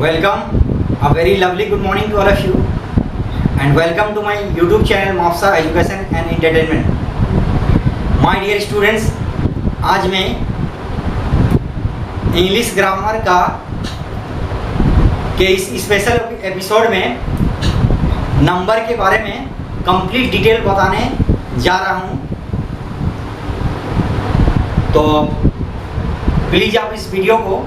Welcome, a very lovely good morning to all of you, and welcome to my YouTube channel Mafsa Education and Entertainment. My dear students, आज मैं English grammar के इस special episode में number के बारे में complete detail बताने जा रहा हूँ। तो प्लीज़ आप इस वीडियो को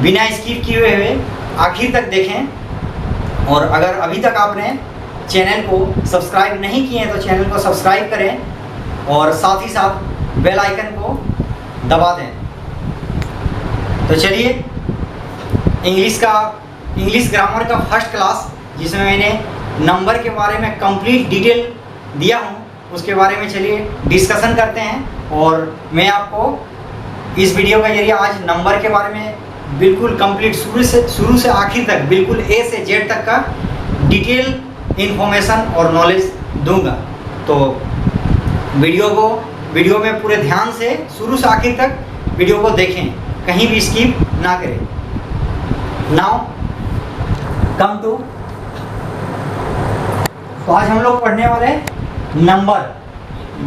बिना स्किप किए हुए आखिर तक देखें, और अगर अभी तक आपने चैनल को सब्सक्राइब नहीं किए हैं तो चैनल को सब्सक्राइब करें और साथ ही साथ बेल आइकन को दबा दें। तो चलिए इंग्लिश ग्रामर का फर्स्ट क्लास, जिसमें मैंने नंबर के बारे में कंप्लीट डिटेल दिया हूँ, उसके बारे में चलिए डिस्कशन करते हैं। और मैं आपको इस वीडियो के जरिए आज नंबर के बारे में बिल्कुल कंप्लीट शुरू से आखिर तक बिल्कुल ए से जेड तक का डिटेल इन्फॉर्मेशन और नॉलेज दूंगा। तो वीडियो में पूरे ध्यान से शुरू से आखिर तक वीडियो को देखें, कहीं भी स्किप ना करें। नाउ कम टू, तो आज हम लोग पढ़ने वाले नंबर,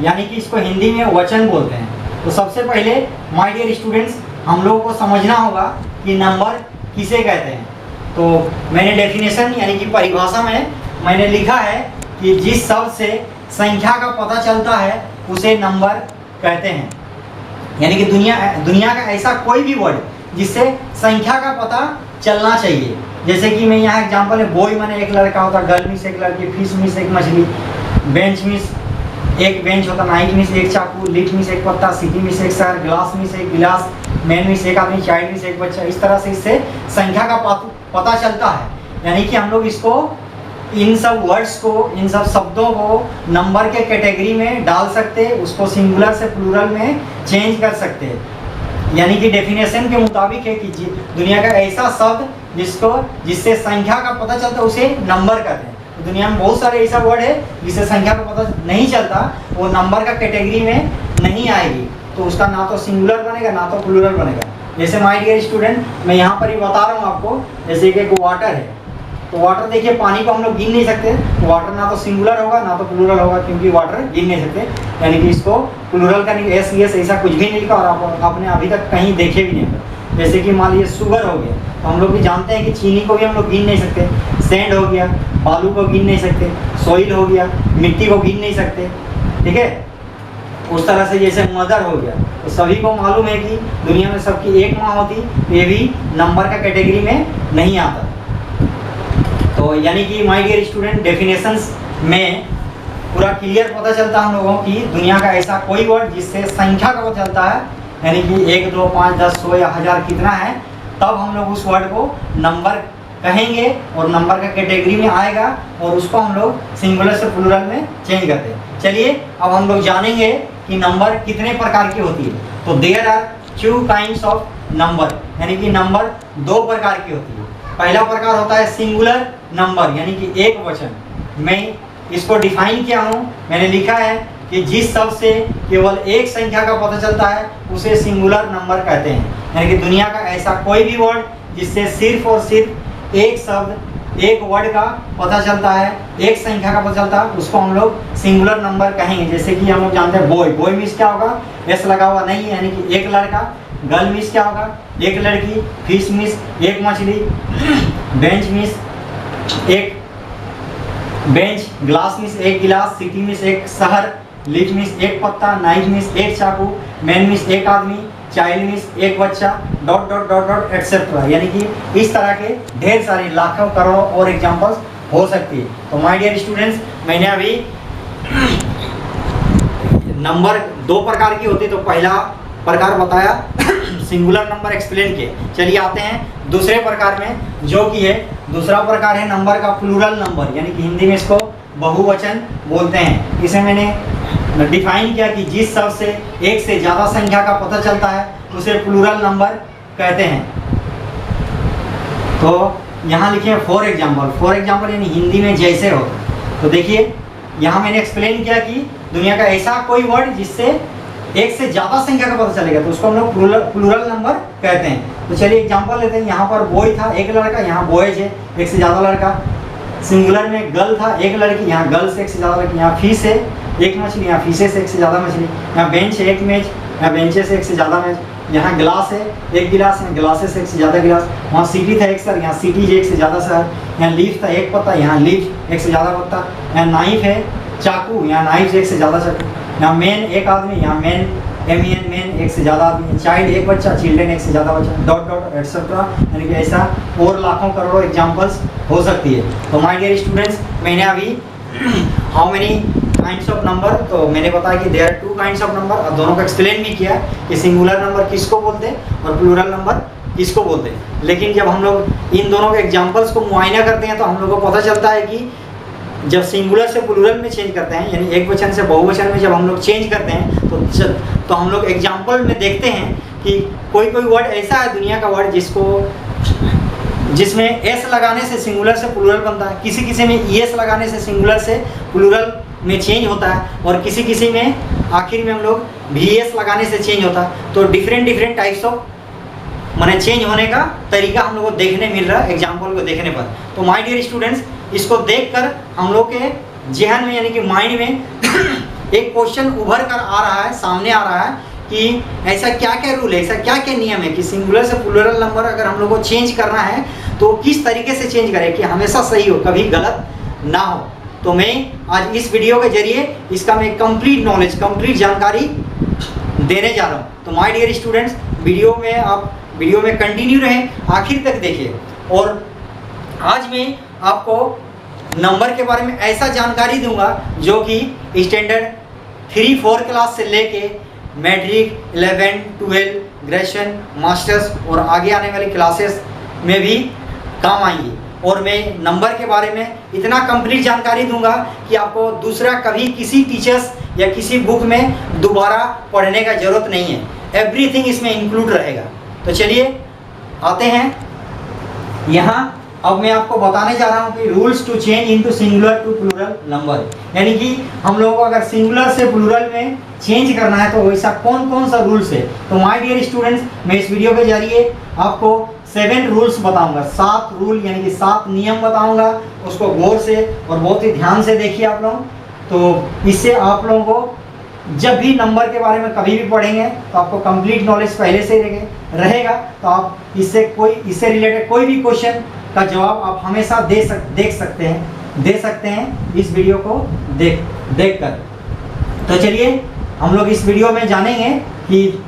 यानी कि इसको हिंदी में वचन बोलते हैं। तो सबसे पहले माय डियर स्टूडेंट्स, हम लोगों को समझना होगा कि नंबर किसे कहते हैं। तो मैंने डेफिनेशन यानी कि परिभाषा में मैंने लिखा है कि जिस शब्द से संख्या का पता चलता है उसे नंबर कहते हैं। यानी कि दुनिया का ऐसा कोई भी वर्ड जिससे संख्या का पता चलना चाहिए। जैसे कि मैं यहाँ एग्जांपल है, बॉय माने एक लड़का होता, गर्ल मीन्स एक लड़की, फिश मीन्स एक मछली, बेंच मीन्स एक बेंच होता, नाइफ मीन्स एक चाकू, लीफ मीन्स एक पत्ता, सिटी मीन्स एक शहर, ग्लास मीन्स एक गिलास, मैन मीन्स एक आदमी, चाइल्ड मीन्स एक बच्चा। इस तरह से इससे संख्या का पता चलता है। यानी कि हम लोग इसको इन सब वर्ड्स को, इन सब शब्दों को नंबर के कैटेगरी में डाल सकते हैं, उसको सिंगुलर से प्लूरल में चेंज कर सकते हैं। यानी कि डेफिनेशन के मुताबिक है कि दुनिया का ऐसा शब्द जिससे संख्या का पता चलता है उसे नंबर कहते हैं। दुनिया में बहुत सारे ऐसा वर्ड है जिससे संख्या का पता नहीं चलता, वो नंबर का कैटेगरी में नहीं आएगी, तो उसका ना तो सिंगुलर बनेगा ना तो प्लूरल बनेगा। जैसे माय डियर स्टूडेंट, मैं यहाँ पर ही बता रहा हूँ आपको, जैसे कि एक वाटर है, तो वाटर देखिए, पानी को हम लोग गिन नहीं सकते, वाटर ना तो सिंगुलर होगा ना तो प्लूरल होगा, क्योंकि वाटर गिन नहीं सकते। यानी कि इसको प्लूरल का नहीं, एस ऐसा कुछ भी नहीं लिखा, और आपने अभी तक कहीं देखे भी नहीं। जैसे कि मान लीजिए शुगर हो गया, तो हम लोग भी जानते हैं कि चीनी को भी हम लोग गिन नहीं सकते। सैंड हो गया, बालू को गिन नहीं सकते। सॉइल हो गया, मिट्टी को गिन नहीं सकते। ठीक है, उस तरह से जैसे मदर हो गया, तो सभी को मालूम है कि दुनिया में सबकी एक माँ होती, ये भी नंबर का कैटेगरी में नहीं आता। तो यानी कि माय डियर स्टूडेंट, डेफिनेशंस में पूरा क्लियर पता चलता है हम लोगों की दुनिया का ऐसा कोई वर्ड जिससे संख्या का पता चलता है, यानी कि 1, 2, 5, 10, 100 या 1000 कितना है, तब हम लोग उस वर्ड को नंबर कहेंगे और नंबर का कैटेगरी में आएगा, और उसको हम लोग सिंगुलर से प्लूरल में चेंज करते हैं। चलिए अब हम लोग जानेंगे कि नंबर कितने प्रकार की होती है। तो there are 2 types of number, यानी कि नंबर 2 प्रकार की होती है। पहला प्रकार होता है सिंगुलर नंबर, यानी कि एक वचन। मैं इसको डिफाइन किया हूँ, मैंने लिखा है कि जिस शब्द से केवल एक संख्या का पता चलता है उसे सिंगुलर नंबर कहते हैं। यानी कि दुनिया का ऐसा कोई भी वर्ड जिससे सिर्फ और सिर्फ एक शब्द, एक वर्ड का पता चलता है, एक संख्या का पता चलता है, उसको हम लोग सिंगुलर नंबर कहेंगे। जैसे कि हम लोग जानते हैं बॉय, बॉय मीन्स क्या होगा, एस लगा हुआ नहीं है, यानी कि एक लड़का। गर्ल मीन्स क्या होगा, एक लड़की। फिश मीन्स एक मछली। बेंच मीन्स एक बेंच। ग्लास मीन्स एक गिलास। सिटी मीन्स एक शहर। लीफ मीन्स एक पत्ता। नाइफ मीन्स एक चाकू। मैन मीन्स एक आदमी। चाइल्ड मीन्स एक बच्चा, dot dot dot dot etcetera. यानी कि इस तरह के ढेर सारे लाखों करोड़ों और एग्जांपल्स हो सकती है। तो माय डियर स्टूडेंट्स, मैंने अभी नंबर 2 प्रकार की होती है, तो पहला प्रकार बताया, सिंगुलर नंबर एक्सप्लेन किए। चलिए आते हैं दूसरे प्रकार में, जो कि है दूसरा प्रकार है नंबर का प्लूरल नंबर, यानी कि हिंदी में इसको बहुवचन बोलते हैं। इसे मैंने डिफाइन किया कि जिस शब्द से एक से ज़्यादा संख्या का पता चलता है उसे प्लूरल नंबर कहते हैं। तो यहाँ लिखे फॉर एग्जाम्पल यानी हिंदी में जैसे हो। तो देखिए यहाँ मैंने एक्सप्लेन किया कि दुनिया का ऐसा कोई वर्ड जिससे एक से ज़्यादा संख्या का पता चलेगा तो उसको हम लोग प्लूरल नंबर कहते हैं। तो चलिए एग्जांपल लेते हैं। यहाँ पर बॉय था एक लड़का, यहाँ बॉयज है एक से ज़्यादा लड़का। सिंगुलर में गर्ल था एक लड़की, यहाँ गर्ल्स एक से ज़्यादा लड़की। यहाँ फिश है एक मछली, यहाँ फिशेस एक से ज़्यादा मछली। यहाँ बेंच है एक मेज, यहाँ बेंचेस एक से ज़्यादा मेज। यहाँ गिलास है एक गिलास, यहाँ गिलासेस एक से ज़्यादा गिलास। वहाँ सिटी था एक सर, यहाँ सिटीज एक से ज़्यादा सर। यहाँ लीफ था एक पत्ता, यहाँ लीफ एक से ज़्यादा पत्ता। यहाँ नाइफ है चाकू, यहाँ नाइफ एक से ज़्यादा चाकू। यहाँ मैन एक आदमी, यहाँ मैन MEN मैन एक से ज़्यादा आदमी। चाइल्ड एक बच्चा, चिल्ड्रेन एक से ज़्यादा बच्चा, डॉट डॉट एटसेट्रा। यानी कि ऐसा और लाखों करोड़ों एग्जाम्पल्स हो सकती है। तो माय डियर स्टूडेंट्स, मैंने अभी how many kinds of number, तो मैंने बताया कि there are 2 kinds of number. अब दोनों को एक्सप्लेन भी किया कि सिंगुलर नंबर किसको बोलते हैं और प्लूरल नंबर किसको बोलते हैं। लेकिन जब हम लोग इन दोनों के एग्जाम्पल्स को मुआयना करते हैं तो हम लोग को पता चलता है कि जब सिंगुलर से प्लूरल में चेंज करते हैं, यानी एक वचन से बहुवचन में जब हम लोग चेंज करते हैं तो हम लोग एग्जाम्पल में देखते हैं कि कोई कोई वर्ड ऐसा है दुनिया का वर्ड जिसमें एस लगाने से सिंगुलर से प्लूरल बनता है, किसी किसी में ES लगाने से सिंगुलर से प्लूरल में चेंज होता है, और किसी किसी में आखिर में हम लोग VS लगाने से चेंज होता है। तो डिफरेंट टाइप्स ऑफ माने चेंज होने का तरीका हम लोग को देखने मिल रहा है एग्जाम्पल को देखने पर। तो माय डियर स्टूडेंट्स, इसको देखकर हम लोग के जहन में यानी कि माइंड में एक क्वेश्चन उभर कर आ रहा है, सामने आ रहा है कि ऐसा क्या क्या रूल है, ऐसा क्या क्या नियम है कि सिंगुलर से प्लूरल नंबर अगर हम लोग को चेंज करना है तो किस तरीके से चेंज करें कि हमेशा सही हो, कभी गलत ना हो। तो मैं आज इस वीडियो के जरिए इसका मैं कंप्लीट नॉलेज, कंप्लीट जानकारी देने जा रहा हूँ। तो माय डियर स्टूडेंट्स, वीडियो में कंटिन्यू रहें, आखिर तक देखिए। और आज मैं आपको नंबर के बारे में ऐसा जानकारी दूंगा जो कि स्टैंडर्ड 3-4 क्लास से लेके मैट्रिक 11, 12, ग्रेजुएशन, मास्टर्स और आगे आने वाली क्लासेस में भी काम आएंगी। और मैं नंबर के बारे में इतना कंप्लीट जानकारी दूंगा कि आपको दूसरा कभी किसी टीचर्स या किसी बुक में दोबारा पढ़ने का ज़रूरत नहीं है। एवरीथिंग इसमें इंक्लूड रहेगा। तो चलिए आते हैं यहाँ। अब मैं आपको बताने जा रहा हूँ कि rules to change into singular to plural number, यानी कि हम लोगों को अगर सिंगुलर से प्लूरल में चेंज करना है तो वैसा कौन कौन सा रूल्स है। तो माय डियर स्टूडेंट्स, मैं इस वीडियो के जरिए आपको 7 रूल्स बताऊंगा, 7 रूल यानी कि 7 नियम बताऊंगा। उसको गौर से और बहुत ही ध्यान से देखिए आप लोग। तो इससे आप लोगों को जब भी नंबर के बारे में कभी भी पढ़ेंगे तो आपको कंप्लीट नॉलेज पहले से रहेगा। तो आप इससे रिलेटेड कोई भी क्वेश्चन का जवाब आप हमेशा दे सकते हैं इस वीडियो को देख कर। तो चलिए हम लोग इस वीडियो में जानेंगे कि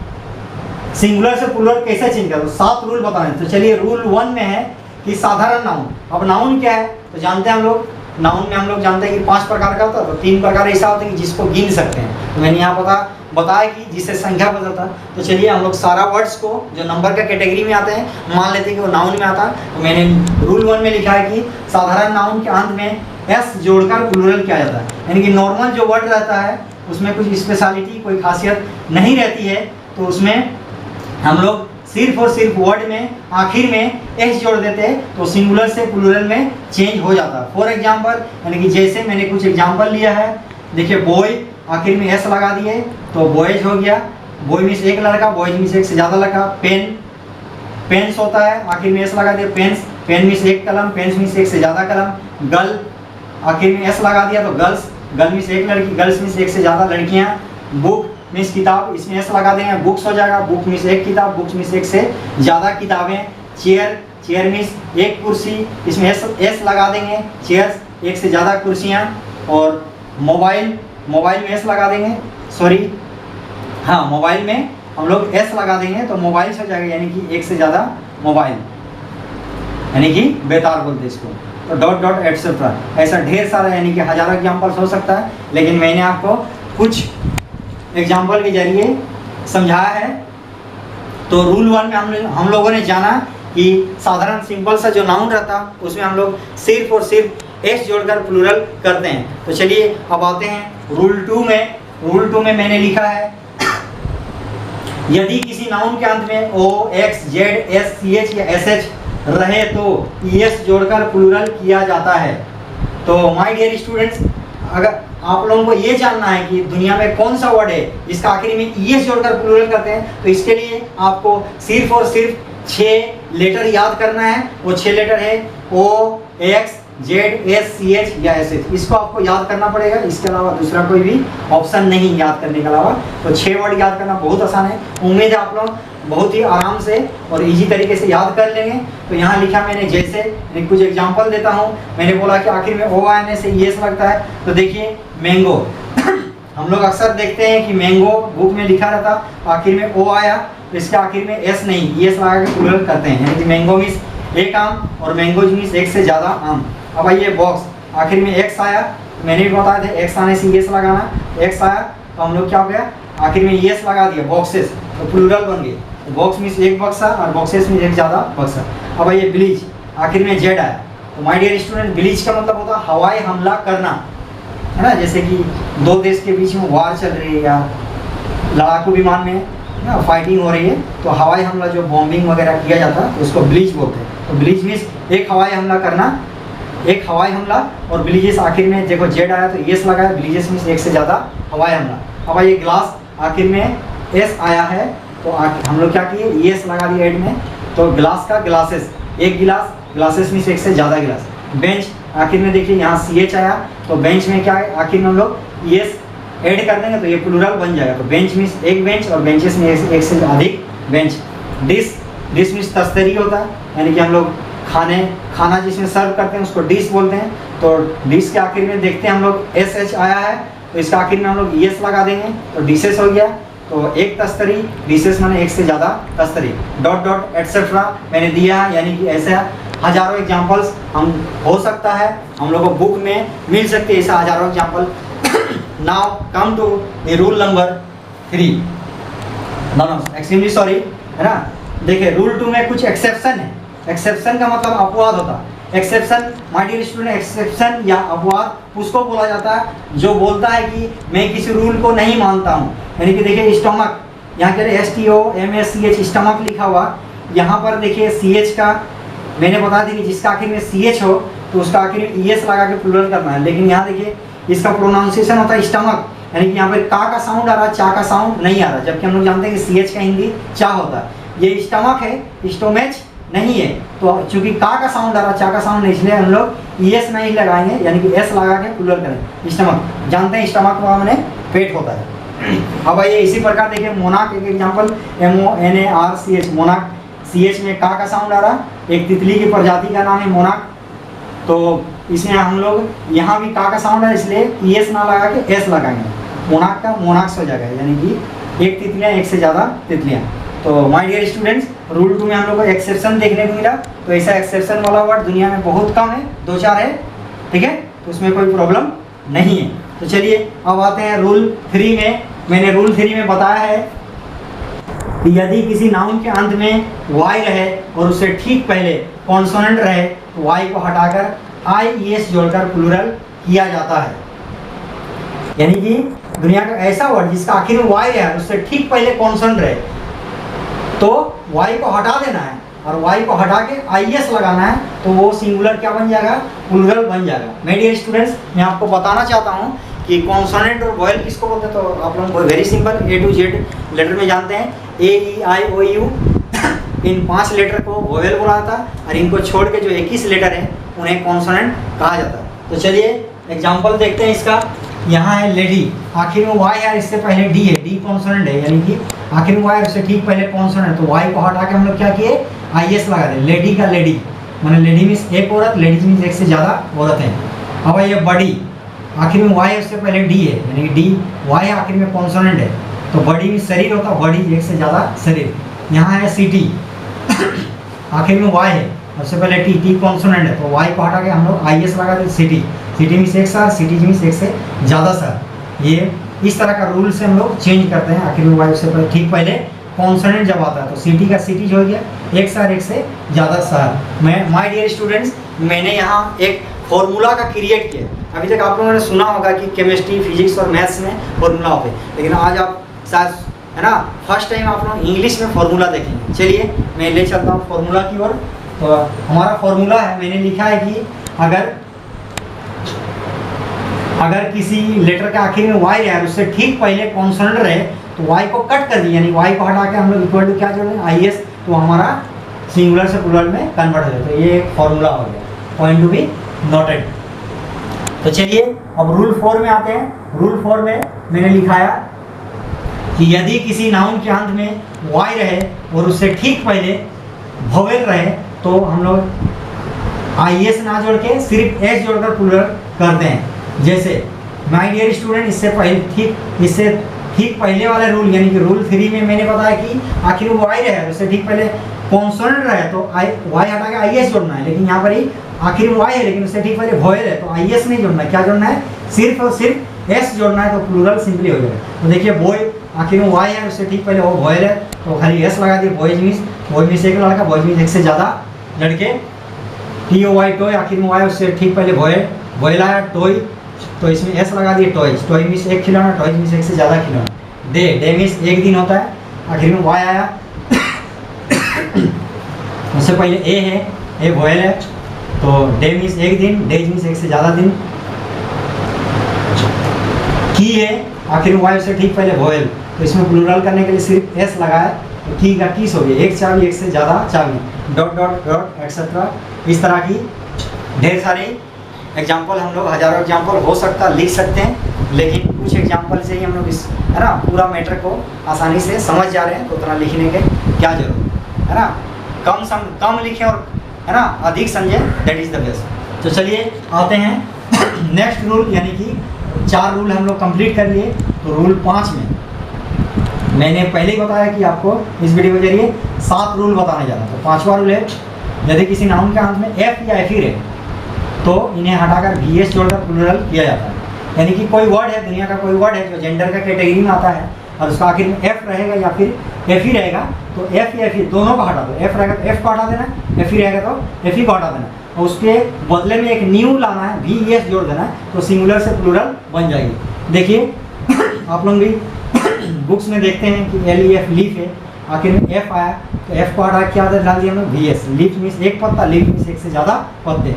सिंगुलर से प्लूरल कैसे चेंज करो। 7 रूल बताएं। तो चलिए रूल 1 में है कि साधारण नाउन। अब नाउन क्या है तो जानते हैं हम लोग, नाउन में हम लोग जानते हैं कि 5 प्रकार का होता है। तो 3 प्रकार ऐसा होते हैं कि जिसको गिन सकते हैं। तो मैंने यहाँ बताया कि जिससे संख्या बदलता है। तो चलिए हम लोग सारा वर्ड्स को जो नंबर का कैटेगरी में आते हैं मान लेते हैं कि वो नाउन में आता है। तो मैंने रूल 1 में लिखा है कि साधारण नाउन के अंत में S जोड़कर प्लूरल किया जाता है। यानी कि नॉर्मल जो वर्ड रहता है उसमें कुछ स्पेशलिटी, कोई खासियत नहीं रहती है, तो उसमें हम लोग सिर्फ और सिर्फ वर्ड में आखिर में S जोड़ देते हैं तो सिंगुलर से प्लूरल में चेंज हो जाता है। फॉर एग्जांपल, यानी कि जैसे मैंने कुछ एग्जांपल लिया है, देखिए बॉय आखिर में S लगा दिए तो बॉयज हो गया। बॉय मीन्स एक लड़का, बॉयज मीन्स एक से ज़्यादा लड़का। पेन्स होता है, आखिर में S लगा दिया पेन्स। पेन मीन्स एक कलम, पेन्स मीन्स एक से ज़्यादा कलम। गर्ल आखिर में S लगा दिया तो गर्ल मीन्स एक लड़की, गर्ल्स मीन्स एक से ज़्यादा लड़कियाँ। बुक मीन्स किताब, इसमें S लगा देंगे बुक्स हो जाएगा। बुक मीन्स एक किताब, बुक्स मीन्स एक से ज़्यादा किताबें। चेयर मीन्स एक कुर्सी, इसमें S लगा देंगे, चेयर्स एक से ज़्यादा कुर्सियाँ। और मोबाइल में S लगा देंगे, मोबाइल में हम लोग S लगा देंगे तो मोबाइल हो जाएगा, यानी कि एक से ज़्यादा मोबाइल, यानी कि बेतार बोलते इसको। तो डॉट डॉट एटसेट्रा, ऐसा ढेर सारा यानी कि हज़ारों एग्जाम्पल्स हो सकता है, लेकिन मैंने आपको कुछ एग्जाम्पल के जरिए समझाया है। तो रूल 1 में हम लोगों ने जाना कि साधारण सिंपल सा जो नाउन रहता उसमें हम लोग सिर्फ और सिर्फ S जोड़कर प्लूरल करते हैं। तो चलिए अब आते हैं रूल 2 में। रूल 2 में मैंने लिखा है यदि किसी नाउन के अंत में O, X, Z, S, CH या SH रहे तो ES जोड़कर प्लूरल किया जाता है। तो माय डियर स्टूडेंट्स, अगर आप लोगों को ये जानना है कि दुनिया में कौन सा वर्ड है जिसका आखिरी में ईएस जोड़कर प्लूरल करते हैं, तो इसके लिए आपको सिर्फ और सिर्फ 6 लेटर याद करना है। वो 6 लेटर है O, X, Z, S, CH या SH। इसको आपको याद करना पड़ेगा, इसके अलावा दूसरा कोई भी ऑप्शन नहीं याद करने के अलावा। तो 6 वर्ड याद करना बहुत आसान है। उम्मीद है आप लोग बहुत ही आराम से और इजी तरीके से याद कर लेंगे। तो यहाँ लिखा मैंने जैसे, मैं कुछ एग्जांपल देता हूँ। मैंने बोला कि आखिर में ओ आने से ईएस लगता है, तो देखिए मैंगो हम लोग अक्सर देखते हैं कि मैंगो बुक में लिखा रहता, आखिर में ओ आया तो इसके आखिर में एस नहीं, ईएस लगा के प्लूरल करते हैं। यानी कि मैंगो मीन्स एक आम और मैंगोज मीन्स एक से ज़्यादा आम। अब आइए बॉक्स, आखिर में एक्स आया, मैंने भी बताया था एक्स आने से ईएस लगाना। एक्स आया तो हम लोग क्या हो गया, आखिर में ईएस लगा दिया, बॉक्सेस, तो प्लूरल बन गए। बॉक्स मीन्स एक बक्सा और बॉक्सेस मीन्स एक ज़्यादा बक्सा। अब आइए ब्लीच, आखिर में जेड आया, तो माय डियर स्टूडेंट ब्लीच का मतलब होता है हवाई हमला करना, है ना। जैसे कि 2 देश के बीच में वार चल रही है या लड़ाकू विमान में ना फाइटिंग हो रही है, तो हवाई हमला जो बॉम्बिंग वगैरह किया जाता है तो उसको ब्लीच बोलते हैं। तो ब्लीच मीन्स एक हवाई हमला करना, एक हवाई हमला। और ब्लीजेस आखिर में देखो जेड आया तो एस लगाया, ब्लीजेस मीन्स एक से ज़्यादा हवाई हमला। अब आइए ग्लास, आखिर में एस आया है तो हम लोग क्या किए, एस लगा दिए एड में, तो ग्लास का ग्लासेस, एक गिलास, ग्लासेस मीन्स एक से ज़्यादा गिलास। बेंच, आखिर में देखिए यहाँ CH आया तो बेंच में क्या है, आखिर में हम लोग एस ऐड कर देंगे तो ये प्लूरल बन जाएगा। तो बेंच मीन्स एक बेंच और बेंचेस में एक से अधिक बेंच। डिश, डिश मीन्स तस्तरी होता है, यानी कि हम लोग खाना जिसमें सर्व करते हैं उसको डिश बोलते हैं। तो डिश के आखिर में देखते हैं हम लोग SH आया है तो इसका आखिर में हम लोग ES लगा देंगे तो डिशेस हो गया। तो एक तस्तरी, डिशेस माने एक से ज़्यादा तस्तरी। डॉट डॉट एटसेट्रा मैंने दिया है, यानी कि ऐसे हजारों एग्जाम्पल्स हम हो सकता है हम लोगों को बुक में मिल सकते हैं, ऐसा हजारों example. Now come to the rule number 3। Extremely sorry, है ना। देखिए रूल 2 में कुछ एक्सेप्शन है। एक्सेप्शन का मतलब अपवाद होता है। Exception my dear student, exception या अपवाद उसको बोला जाता है जो बोलता है कि मैं किसी रूल को नहीं मानता हूँ। यानी कि देखिए स्टमक, यहाँ कह रहे STOMACH स्टमक लिखा हुआ, यहाँ पर देखिए CH का मैंने बता दी कि जिसका आखिर में CH हो तो उसका आखिर में ES लगा के प्लूरल करना है। लेकिन यहाँ देखिए इसका प्रोनाउंसिएशन होता है स्टमक, यानी कि यहाँ पर का साउंड आ रहा है, चा का साउंड नहीं आ रहा, जबकि हम लोग जानते हैं कि CH का हिंदी चा होता है। ये स्टमक है, स्टोमेच नहीं है। तो चूंकि का साउंड आ रहा, चा का साउंड नहीं, इसलिए हम लोग ES नहीं लगाएंगे, यानी कि S लगा के प्लूरल करें। स्टमक जानते हैं स्टमक का मैंने पेट होता है। अब आइए इसी प्रकार देखिए मोनाक, एक एग्जाम्पल MONARCH, मोनाक, CH में का साउंड आ रहा, एक तितली की प्रजाति का नाम है मोनाक। तो इसमें हम लोग यहाँ भी का साउंड है, इसलिए ES ना लगा के S लगाएंगे, मोनाक का मोनाक्स हो जाएगा, यानी कि एक तितलियाँ एक से ज़्यादा तितलियाँ। तो माय डियर स्टूडेंट्स, रूल 2 में हम लोग को एक्सेप्शन देखने को मिला। तो ऐसा एक्सेप्शन वाला वर्ड दुनिया में बहुत कम है, 2-4 है, ठीक है, तो उसमें कोई प्रॉब्लम नहीं है। तो चलिए अब आते हैं रूल 3 में। मैंने रूल 3 में बताया है कि यदि किसी नाउन के अंत में Y रहे और उससे ठीक पहले कॉन्सोनेंट रहे तो Y को हटाकर IES जोड़कर प्लूरल किया जाता है। यानी कि दुनिया का ऐसा वर्ड जिसका आखिर में Y है, उससे ठीक पहले कॉन्सोनेंट रहे तो Y को हटा देना है और Y को हटा के IES लगाना है, तो वो सिंगुलर क्या बन जाएगा, प्लूरल बन जाएगा। मेरे डियर स्टूडेंट्स, मैं आपको बताना चाहता हूँ कि कॉन्सोनेंट और वॉयल किसको बोलते हैं। तो आप लोग very simple A to Z letter में जानते हैं, AEIOU इन 5 लेटर को वॉयल बोला जाता है और इनको छोड़ के जो 21 लेटर हैं उन्हें कॉन्सोनेंट कहा जाता है। तो चलिए एग्जाम्पल देखते हैं इसका। यहाँ है लेडी, आखिर में Y है, इससे पहले D है, D कॉन्सोनेंट है, यानी कि आखिर में Y है, उससे ठीक पहले कॉन्सोनेंट, तो Y को हटा के हम लोग क्या किए, IS लगा दे। लेडी का लेडी माने लेडी मीन्स एक औरत, लेडीज मीन्स एक से ज़्यादा औरत है। अब ये बड़ी, आखिर में Y है, उससे पहले D है, यानी कि D Y है, आखिर में कॉन्सोनेंट है, तो बड़ी में शरीर होता, बड़ी एक से ज़्यादा शरीर। यहाँ है सिटी, आखिर में Y है, उससे पहले T कॉन्सोनेंट है, तो Y को हटा के हम लोग IS लगा दे। सिटी, सिटी मीन्स एक शहर, सिटी मीन्स एक से ज़्यादा शहर। ये इस तरह का रूल से हम लोग चेंज करते हैं। आखिर में Y उससे पहले ठीक पहले कॉन्सोनेंट जब आता है तो सिटी का सिटी जो हो गया, एक शहर एक से ज़्यादा शहर। मैं माय डियर स्टूडेंट्स, मैंने यहाँ एक फॉर्मूला का क्रिएट किया। अभी तक आप लोगों ने सुना होगा कि केमिस्ट्री, फिजिक्स और मैथ्स में फॉर्मूला होते हैं, लेकिन आज आप शायद, है ना, फर्स्ट टाइम आप लोग इंग्लिश में फॉर्मूला देखेंगे। चलिए मैं ले चलता हूँ फॉर्मूला की ओर। तो हमारा फॉर्मूला है, मैंने लिखा है कि अगर अगर किसी लेटर के आखिर में वाई है और उससे ठीक पहले कॉन्सोनेंट रहे तो वाई को कट कर दिया, यानी वाई को हटा के हम लोग इक्वल टू क्या जोड़ रहे हैं आई एस, तो हमारा सिंगुलर से प्लूरल में कन्वर्ट हो जाए। तो ये एक फॉर्मूला हो गया, पॉइंट टू बी नोटेड। तो चलिए अब रूल 4 में आते हैं। रूल 4 में मैंने लिखाया कि यदि किसी नाउन के अंत में वाई रहे और उससे ठीक पहले वोवेल रहे तो हम लोग आई एस ना जोड़ के सिर्फ एस जोड़कर प्लूरल करते हैं। जैसे माय डियर स्टूडेंट, इससे ठीक पहले वाले रूल यानी कि रूल 3 में मैंने बताया कि आखिर वो वाई रहे, उससे ठीक पहले कॉन्सोनेंट रहे तो वाई हटा के आई एस जोड़ना है। लेकिन यहाँ पर ही आखिर में वाई है लेकिन उससे ठीक पहले वोवेल है तो आई एस नहीं जोड़ना है, क्या जोड़ना है, सिर्फ और सिर्फ एस जोड़ना है, तो प्लूरल सिंपली हो जाएगा। तो देखिए बॉय आखिर में वाई है, उससे ठीक पहले वो वोवेल है तो खाली एस लगा दिए। बॉयज मीन्स एक लड़का, बॉयज मीन्स एक से ज़्यादा लड़के। टी ओ वाई टॉय, आखिर में वाई उससे ठीक पहले वोवेल आया टॉय तो इसमें एस लगा दिए। टॉयज, टॉय मीन्स एक खिलौना, टॉयज मीन्स एक से ज़्यादा खिलौना। डे मीन्स एक दिन होता है, आखिर में वाई आया उससे पहले ए है, ए वोवेल है तो डे मीन्स एक दिन, डेज मीन्स एक से ज़्यादा दिन। की है, आखिर में वाई उससे ठीक पहले वोवेल तो इसमें प्लूरल करने के लिए सिर्फ एस लगाया तो की का कीस हो गया, एक चाबी एक से ज़्यादा चाबी, डॉट डॉट डॉट एक्सेट्रा। इस तरह की ढेर सारी एग्जाम्पल, हम लोग हज़ारों एग्जाम्पल हो सकता लिख सकते हैं, लेकिन कुछ एग्जाम्पल से ही हम लोग इस है ना पूरा मैटर को आसानी से समझ जा रहे हैं। तो उतना लिखने के क्या जरूरत है ना, कम लिखें और है ना अधिक समझें, दैट इज़ द बेस्ट। तो चलिए आते हैं नेक्स्ट रूल, यानी कि 4 रूल हम लोग कंप्लीट कर लिए। तो रूल 5 में मैंने पहले ही बताया कि आपको इस वीडियो के जरिए 7 रूल बताने जा रहा था। तो 5वां रूल है, यदि किसी नाउन के अंत में एफ या एफ ही रहे तो इन्हें हटाकर वी एस जोड़कर प्लूरल किया जाता है। यानी कि कोई वर्ड है, दुनिया का कोई वर्ड है जो जेंडर का कैटेगरी में आता है और उसका आखिर में एफ रहेगा या फिर एफ ही रहेगा तो एफ या एफ ही दोनों को हटा दो। एफ रहेगा तो एफ को हटा देना, एफ ही रहेगा तो एफ ही को हटा देना और उसके बदले में एक न्यू लाना है, वी एस जोड़ देना है तो सिंगुलर से प्लूरल बन जाएगी। देखिए आप लोग भी बुक्स में देखते हैं कि एल ई एफ लीफ है, आखिर में एफ आया तो एफ को हटा क्या डाल दिया हम लोग वी एस। लीफ मीन्स एक पत्ता, लीफ मीन्स एक से ज़्यादा पत्ते।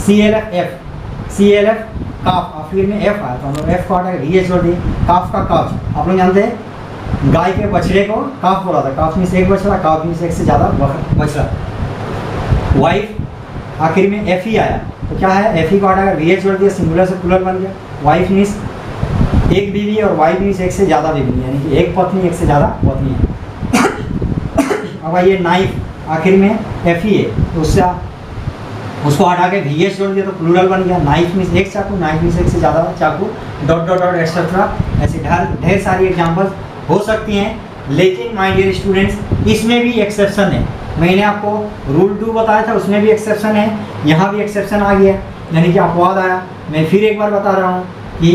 सी एल एफ काफ, आखिर में एफ आया तो हम लोग एफ को हटा के वी एस जोड़ दिए। काफ का काफ आप लोग जानते हैं, गाय के बछड़े को काफ बोला था, काफ मीन्स एक बछड़ा, काफ मीन्स एक से ज़्यादा बछड़ा। वाइफ आखिर में एफ ही आया तो क्या है, एफ ही को हटा कर वी एस जोड़ दिया, सिंगुलर से प्लूरल बन गया। वाइफ मीन्स एक बीवी और वाइफ मीन्स एक से ज़्यादा बीवी, यानी कि एक पत्नी एक से ज़्यादा पत्नी है। अब आइए नाइफ, आखिर में एफ ही है तो उसको हटा के वी एस जोड़ दिया तो प्लूरल बन गया। नाइफ मीन्स एक चाकू, नाइफ मीन्स एक से ज़्यादा चाकू, डॉट डॉट डॉट एक्सेट्रा। ऐसे ढेर सारी एग्जाम्पल्स हो सकती हैं। लेकिन माय डियर स्टूडेंट्स इसमें भी एक्सेप्शन है। मैंने आपको रूल 2 बताया था, उसमें भी एक्सेप्शन है, यहाँ भी एक्सेप्शन आ गया, यानी कि अपवाद आया। मैं फिर एक बार बता रहा हूँ कि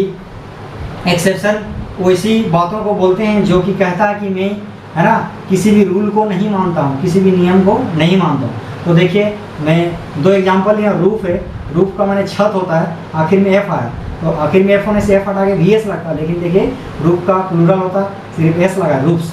एक्सेप्शन वैसी बातों को बोलते हैं जो कि कहता है कि मैं है ना किसी भी रूल को नहीं मानता हूँ, किसी भी नियम को नहीं मानता हूँ। तो देखिए मैं 2 एग्जांपल यहाँ रूफ है, रूफ का मैंने छत होता है, आखिर में एफ आया तो आखिर में एफ होने से एफ हटा के वी एस लगता है, लेकिन देखिए रूफ का प्लूरल होता सिर्फ एस लगा, रूफ्स,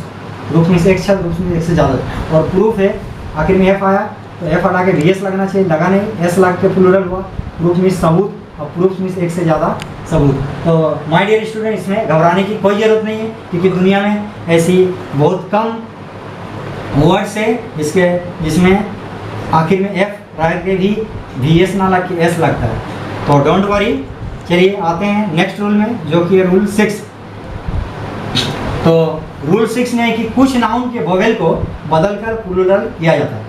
रूफ में से एक छत, रूफ में एक से ज़्यादा। और प्रूफ है आखिर में एफ आया तो एफ हटा के वी एस लगना चाहिए, लगा नहीं, एस लग के प्लूरल हुआ। प्रूफ मीन्स सबूत और प्रूफ मीन्स एक से ज़्यादा सबूत। तो माय डियर स्टूडेंट इसमें घबराने की कोई ज़रूरत नहीं है, क्योंकि दुनिया में ऐसी बहुत कम वर्ड्स है जिसमें आखिर में एफ रह के भी वी एस ना लग के एस लगता है। तो डोंट वरी। चलिए आते हैं नेक्स्ट रूल में जो कि है रूल 6। तो रूल 6 में है कि कुछ नाउन के वोवेल को बदलकर प्लूरल किया जाता है।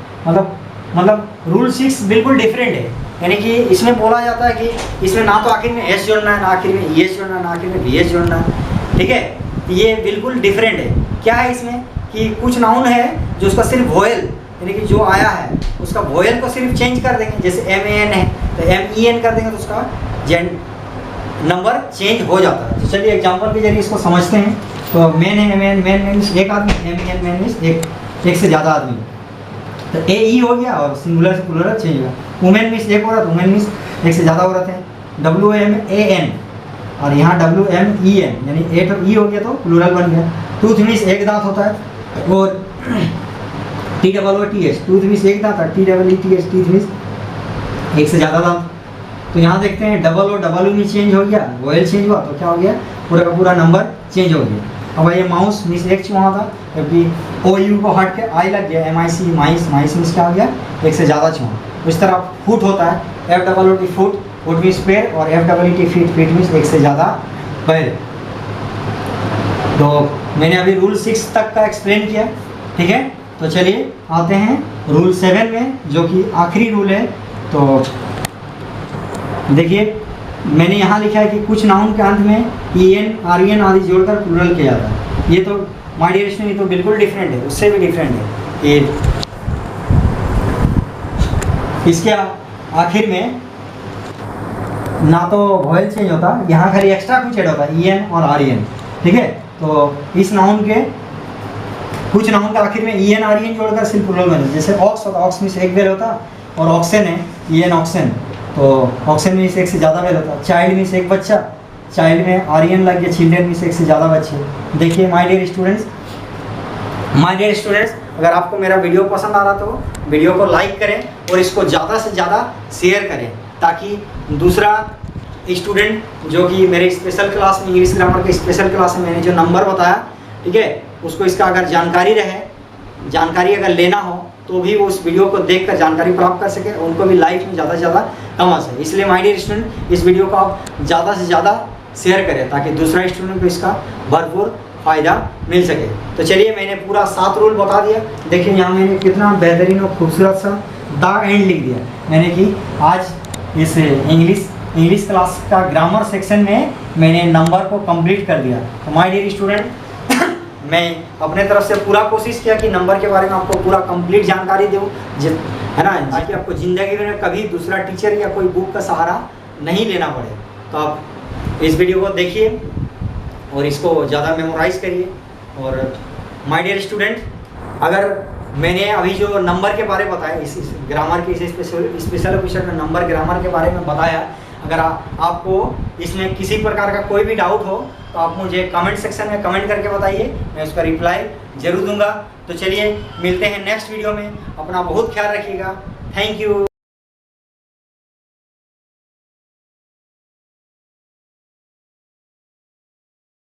मतलब रूल 6 बिल्कुल डिफरेंट है, यानी कि इसमें बोला जाता है कि इसमें ना तो आखिर में एस जोड़ना है, ना आखिर में ई एस जोड़ना है, ना आखिर में वी एस जोड़ना है। ठीक है, ये बिल्कुल डिफरेंट है। क्या है इसमें कि कुछ नाउन है जो उसका सिर्फ वोवेल यानी कि जो आया है उसका वोवेल को सिर्फ चेंज कर देंगे, जैसे एम ए एन है तो एम ई एन कर देंगे तो उसका नंबर चेंज हो जाता है। तो चलिए एग्जांपल के जरिए इसको समझते हैं। तो मैन है, मैन मीन्स एक आदमी, M E N man means एक से ज़्यादा आदमी। तो ए ई हो गया और सिंगुलर से प्लूरल चेंज हुआ। वुमेन मीन्स एक औरत, वुमेन मीन्स एक से ज़्यादा औरत है। डब्ल्यू एम ए एन और यहाँ डब्ल्यू एम ई एन यानी ए तो ई हो गया तो प्लूरल बन गया। टूथ मीन्स एक दांत होता है और TOOTH, टूथ मीन्स एक दांत, TEETH टीथ मीन्स एक से ज़्यादा दांत। तो यहाँ देखते हैं डबल और डबल में चेंज हो गया, वोयल चेंज हुआ तो क्या हो गया, पूरा का पूरा नंबर चेंज हो गया। अब ये माउस मीन्स एक वहाँ था, जबकि ओ यू को हट के आई लग गया, MIC माइस, माइस मीन्स क्या हो गया, एक से ज़्यादा छुआ। इस तरह फुट होता है, FOOT फुट, फुट मीन्स पैर, और FEET फीट, फीट मीन्स एक से ज़्यादा पैर। तो मैंने अभी रूल 6 तक का एक्सप्लेन किया, ठीक है। तो चलिए आते हैं रूल 7 में, जो कि आखिरी रूल है। तो देखिए मैंने यहाँ लिखा है कि कुछ नाउन के अंत में EN, REN आदि जोड़कर प्लूरल किया जाता है। ये तो माय डियर स्टूडेंट, ये तो बिल्कुल डिफरेंट है, उससे भी डिफरेंट है। ये इसके आखिर में ना तो वॉयल चेंज होता, यहाँ खाली एक्स्ट्रा कुछ ऐड होता है, EN और REN, ठीक है। तो इस नाउन के कुछ नाउन के आखिर में EN, REN जोड़कर सिर्फ प्लूरल में, जैसे ऑक्स होता, ऑक्स मीन्स एक बेल होता, और ऑक्सन है EN ऑक्सन, तो ऑक्सन मीन्स एक से ज़्यादा बेल होता। चाइल्ड मीन्स एक बच्चा, चाइल्ड में REN लग गया, चिल्ड्रेन मीन्स एक से ज़्यादा बच्चे। देखिए माय डियर स्टूडेंट्स, अगर आपको मेरा वीडियो पसंद आ रहा तो वीडियो को लाइक करें और इसको ज़्यादा से ज़्यादा शेयर करें, ताकि दूसरा स्टूडेंट जो कि मेरे स्पेशल क्लास में, इंग्लिश ग्रामर के स्पेशल क्लास में मैंने जो नंबर बताया, ठीक है, उसको इसका अगर जानकारी रहे, जानकारी अगर लेना हो तो भी वो उस वीडियो को देखकर जानकारी प्राप्त कर सके, उनको भी लाइफ में ज़्यादा से ज़्यादा कमा सके। इसलिए माय डियर स्टूडेंट, इस वीडियो को आप ज़्यादा से ज़्यादा शेयर करें, ताकि दूसरा स्टूडेंट को इसका भरपूर फ़ायदा मिल सके। तो चलिए मैंने पूरा 7 रूल बता दिया। देखिए यहाँ मैंने कितना बेहतरीन और खूबसूरत सा द एंड लिख दिया मैंने, कि आज इस इंग्लिश क्लास का ग्रामर सेक्शन में मैंने नंबर को कंप्लीट कर दिया। तो माय डियर स्टूडेंट, मैं अपने तरफ से पूरा कोशिश किया कि नंबर के बारे में आपको पूरा कंप्लीट जानकारी दूँ, है ना, ताकि आपको ज़िंदगी में कभी दूसरा टीचर या कोई बुक का सहारा नहीं लेना पड़े। तो आप इस वीडियो को देखिए और इसको ज़्यादा मेमोराइज करिए। और माय डियर स्टूडेंट, अगर मैंने अभी जो नंबर के बारे में बताया, इस ग्रामर के इस स्पेशल एपिसोड में नंबर ग्रामर के बारे में बताया, अगर आपको इसमें किसी प्रकार का कोई भी डाउट हो तो आप मुझे कमेंट सेक्शन में कमेंट करके बताइए, मैं उसका रिप्लाई जरूर दूंगा। तो चलिए मिलते हैं नेक्स्ट वीडियो में, अपना बहुत ख्याल रखिएगा। Thank you.